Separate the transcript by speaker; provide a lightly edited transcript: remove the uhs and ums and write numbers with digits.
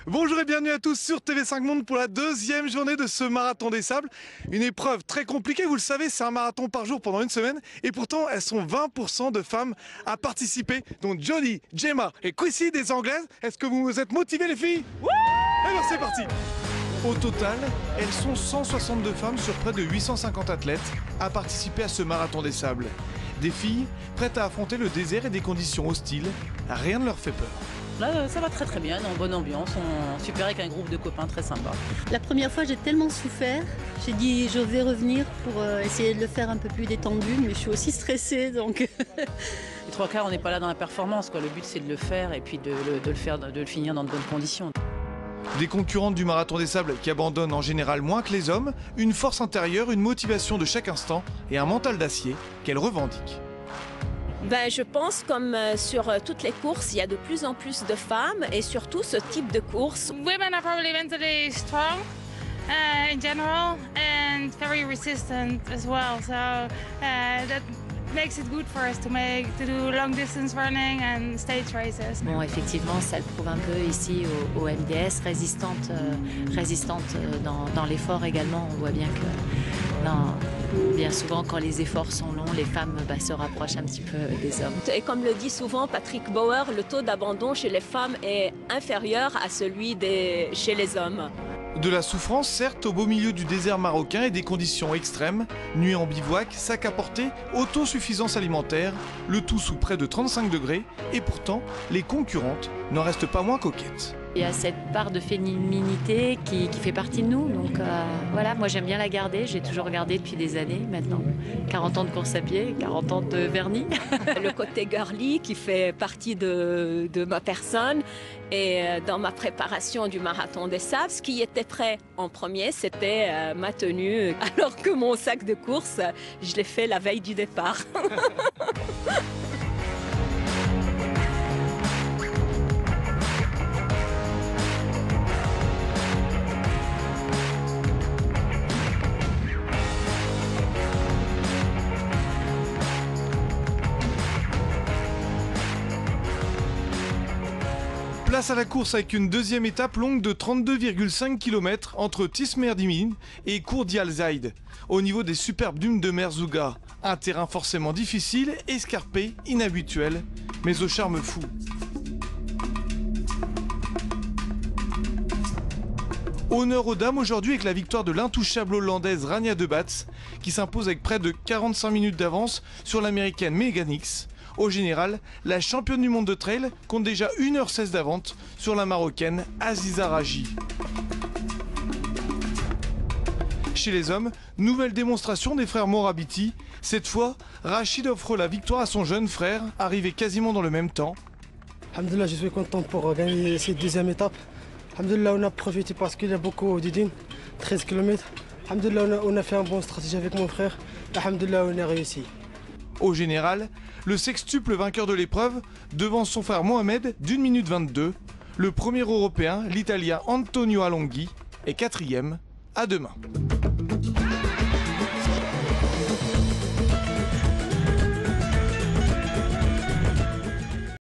Speaker 1: Bonjour et bienvenue à tous sur TV5 Monde pour la deuxième journée de ce marathon des sables. Une épreuve très compliquée, vous le savez, c'est un marathon par jour pendant une semaine et pourtant elles sont 20% de femmes à participer. Donc Jodie, Gemma et Chrissy des Anglaises, est-ce que vous êtes motivées les filles? Oui! Alors c'est parti! Au total, elles sont 162 femmes sur près de 850 athlètes à participer à ce marathon des sables. Des filles prêtes à affronter le désert et des conditions hostiles, rien ne leur fait peur.
Speaker 2: Là, ça va très très bien, en bonne ambiance, on super avec un groupe de copains très sympa.
Speaker 3: La première fois, j'ai tellement souffert, j'ai dit je vais revenir pour essayer de le faire un peu plus détendu, mais je suis aussi stressée donc.
Speaker 2: Les trois quarts, on n'est pas là dans la performance, quoi. Le but c'est de le faire et puis de le finir dans de bonnes conditions.
Speaker 1: Des concurrentes du marathon des sables qui abandonnent en général moins que les hommes, une force intérieure, une motivation de chaque instant et un mental d'acier qu'elles revendiquent.
Speaker 4: Je pense comme sur toutes les courses, il y a de plus en plus de femmes et surtout ce type de course.
Speaker 5: Women are probably mentally strong in general and very resistant as well. So that makes it good for us to do long distance running and stage races.
Speaker 6: Bon, effectivement, ça le prouve un peu ici au MDS, résistante dans l'effort également. On voit bien que bien souvent, quand les efforts sont longs, les femmes se rapprochent un petit peu des hommes.
Speaker 4: Et comme le dit souvent Patrick Bauer, le taux d'abandon chez les femmes est inférieur à celui chez les hommes.
Speaker 1: De la souffrance, certes, au beau milieu du désert marocain et des conditions extrêmes, nuit en bivouac, sac à porter, autosuffisance alimentaire, le tout sous près de 35 degrés, et pourtant, les concurrentes n'en restent pas moins coquettes.
Speaker 6: Il y a cette part de féminité qui fait partie de nous, donc voilà, moi j'aime bien la garder, j'ai toujours gardé depuis des années maintenant. 40 ans de course à pied, 40 ans de vernis.
Speaker 4: Le côté girly qui fait partie de ma personne et dans ma préparation du marathon des sables, ce qui était prêt en premier, c'était ma tenue, alors que mon sac de course, je l'ai fait la veille du départ.
Speaker 1: Place à la course avec une deuxième étape longue de 32,5 km entre Tismerdimine et Kourdi Al Zaid, au niveau des superbes dunes de Merzouga. Un terrain forcément difficile, escarpé, inhabituel, mais au charme fou. Honneur aux dames aujourd'hui avec la victoire de l'intouchable hollandaise Rania De Bats, qui s'impose avec près de 45 minutes d'avance sur l'américaine Megan Hicks. Au général, la championne du monde de trail compte déjà 1h16 d'avance sur la marocaine Aziza Raji. Chez les hommes, nouvelle démonstration des frères Morabiti. Cette fois, Rachid offre la victoire à son jeune frère, arrivé quasiment dans le même temps.
Speaker 7: Alhamdoulilah, je suis content pour gagner cette deuxième étape. Alhamdoulilah, on a profité parce qu'il y a beaucoup d'idées, 13 km. Alhamdoulilah, on a fait une bonne stratégie avec mon frère. Alhamdoulilah, on a réussi.
Speaker 1: Au général, le sextuple vainqueur de l'épreuve devance son frère Mohamed d'1 minute 22. Le premier européen, l'Italien Antonio Alonghi, est quatrième. À demain.